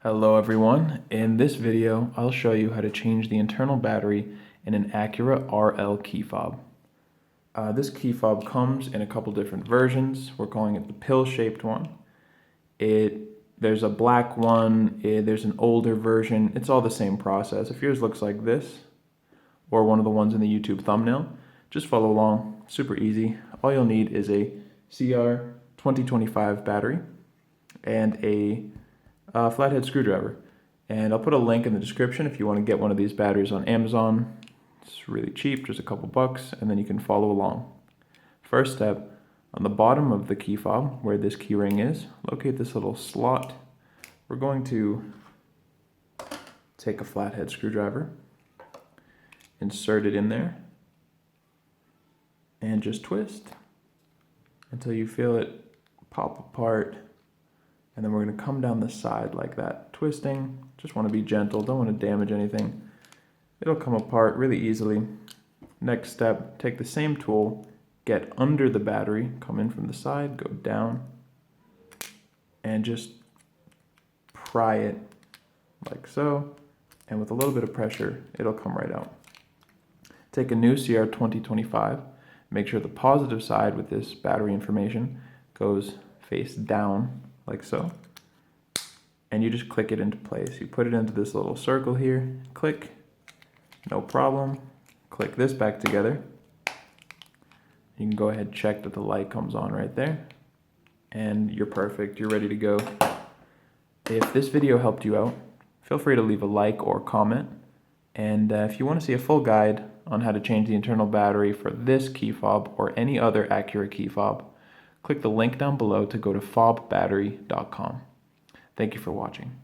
Hello everyone, in this video I'll show you how to change the internal battery in an Acura RL key fob. This key fob comes in a couple different versions. We're calling it the pill-shaped one. There's a black one, there's an older version. It's all the same process. If yours looks like this, or one of the ones in the YouTube thumbnail, just follow along, super easy. All you'll need is a CR 2025 battery and a flathead screwdriver, and I'll put a link in the description if you want to get one of these batteries on Amazon. It's really cheap, just a couple bucks, and then you can follow along. First step, on the bottom of the key fob where this key ring is, locate this little slot. We're going to take a flathead screwdriver, insert it in there, and just twist until you feel it pop apart. And then we're going to come down the side like that, twisting. Just want to be gentle, don't want to damage anything. It'll come apart really easily. Next step, take the same tool, get under the battery, come in from the side, go down, and just pry it like so. And with a little bit of pressure, it'll come right out. Take a new CR 2025, make sure the positive side with this battery information goes face down, like so, and you just click it into place. You put it into this little circle here, click, no problem. Click this back together. You can go ahead and check that the light comes on right there, and you're perfect, you're ready to go. If this video helped you out, feel free to leave a like or comment, and if you want to see a full guide on how to change the internal battery for this key fob or any other Acura key fob, click the link down below to go to fobbattery.com. Thank you for watching.